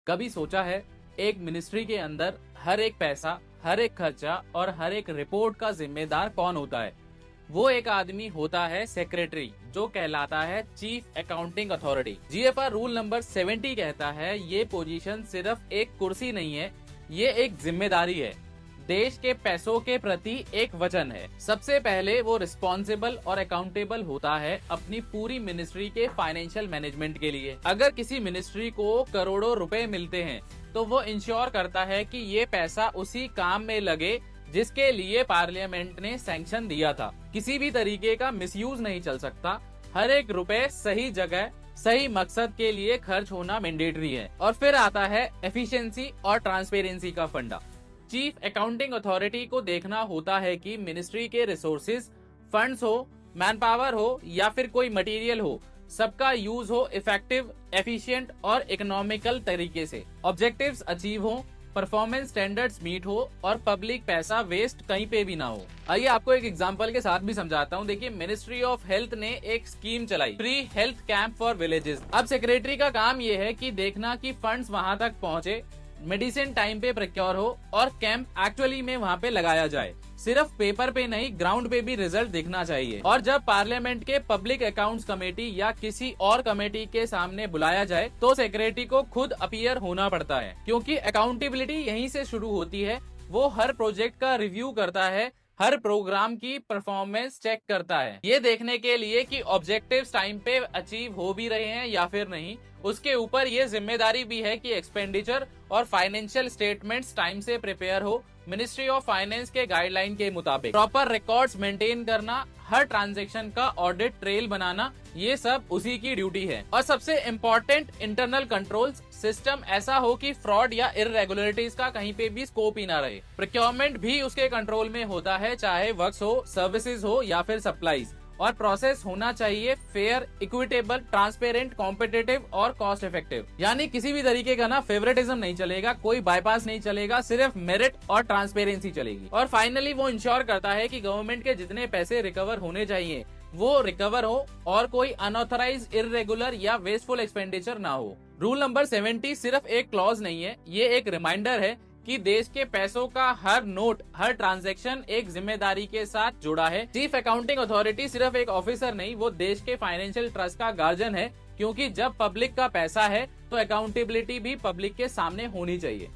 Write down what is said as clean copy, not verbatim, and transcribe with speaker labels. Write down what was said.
Speaker 1: कभी सोचा है एक मिनिस्ट्री के अंदर हर एक पैसा, हर एक खर्चा और हर एक रिपोर्ट का जिम्मेदार कौन होता है? वो एक आदमी होता है सेक्रेटरी, जो कहलाता है chief accounting authority. GFR rule number 70 कहता है ये पोजीशन सिर्फ एक कुर्सी नहीं है, ये एक जिम्मेदारी है, देश के पैसों के प्रति एक वचन है। सबसे पहले वो रिस्पॉन्सिबल और अकाउंटेबल होता है अपनी पूरी मिनिस्ट्री के फाइनेंशियल मैनेजमेंट के लिए। अगर किसी मिनिस्ट्री को करोड़ों रुपए मिलते हैं तो वो इंश्योर करता है कि ये पैसा उसी काम में लगे जिसके लिए पार्लियामेंट ने सैंक्शन दिया था। किसी भी तरीके का मिसयूज नहीं चल सकता। हर एक रुपए सही जगह सही मकसद के लिए खर्च होना मैंडेटरी है। और फिर आता है एफिशिएंसी और ट्रांसपेरेंसी का फंडा। चीफ अकाउंटिंग अथॉरिटी को देखना होता है कि मिनिस्ट्री के रिसोर्सेज, फंड्स हो, मैन पावर हो या फिर कोई मटेरियल हो, सबका यूज हो इफेक्टिव, एफिशिएंट और इकोनॉमिकल तरीके से, ऑब्जेक्टिव्स अचीव हो, परफॉर्मेंस स्टैंडर्ड्स मीट हो और पब्लिक पैसा वेस्ट कहीं पे भी ना हो। आइए आपको एक एग्जांपल के साथ भी समझाता हूँ। देखिए, मिनिस्ट्री ऑफ हेल्थ ने एक स्कीम चलाई, free health camp for villages. अब सेक्रेटरी का काम ये है कि देखना कि फंड्स वहां तक पहुंचे, मेडिसिन टाइम पे प्रोक्योर हो और कैंप एक्चुअली में वहाँ पे लगाया जाए। सिर्फ पेपर पे नहीं, ग्राउंड पे भी रिजल्ट दिखना चाहिए। और जब पार्लियामेंट के पब्लिक अकाउंट्स कमेटी या किसी और कमेटी के सामने बुलाया जाए तो सेक्रेटरी को खुद अपीयर होना पड़ता है, क्योंकि अकाउंटेबिलिटी यहीं से शुरू होती है। वो हर प्रोजेक्ट का रिव्यू करता है, हर प्रोग्राम की परफॉर्मेंस चेक करता है, ये देखने के लिए कि ऑब्जेक्टिव्स टाइम पे अचीव हो भी रहे हैं या फिर नहीं। उसके ऊपर ये जिम्मेदारी भी है कि एक्सपेंडिचर और फाइनेंशियल स्टेटमेंट्स टाइम से प्रिपेयर हो, मिनिस्ट्री ऑफ फाइनेंस के गाइडलाइन के मुताबिक। प्रॉपर रिकॉर्ड्स मेंटेन करना, हर ट्रांजैक्शन का ऑडिट ट्रेल बनाना, ये सब उसी की ड्यूटी है। और सबसे इम्पोर्टेंट, इंटरनल कंट्रोल्स सिस्टम ऐसा हो कि फ्रॉड या इररेगुलरिटीज का कहीं पे भी स्कोप ही ना रहे। प्रोक्योरमेंट भी उसके कंट्रोल में होता है, चाहे वर्क्स हो, सर्विसेज हो या फिर सप्लाईज। और प्रोसेस होना चाहिए फेयर, इक्विटेबल, ट्रांसपेरेंट, कॉम्पिटिटिव और कॉस्ट इफेक्टिव। यानी किसी भी तरीके का ना फेवरेटिज्म नहीं चलेगा, कोई बाईपास नहीं चलेगा, सिर्फ मेरिट और ट्रांसपेरेंसी चलेगी। और फाइनली वो इंश्योर करता है कि गवर्नमेंट के जितने पैसे रिकवर होने चाहिए वो रिकवर हो और कोई अनऑथराइज, इररेगुलर या वेस्टफुल एक्सपेंडिचर ना हो। रूल नंबर 70 सिर्फ एक क्लॉज नहीं है, ये एक रिमाइंडर है कि देश के पैसों का हर नोट, हर ट्रांजैक्शन एक जिम्मेदारी के साथ जुड़ा है। चीफ अकाउंटिंग अथॉरिटी सिर्फ एक ऑफिसर नहीं, वो देश के फाइनेंशियल ट्रस्ट का गार्जियन है, क्योंकि जब पब्लिक का पैसा है तो अकाउंटेबिलिटी भी पब्लिक के सामने होनी चाहिए।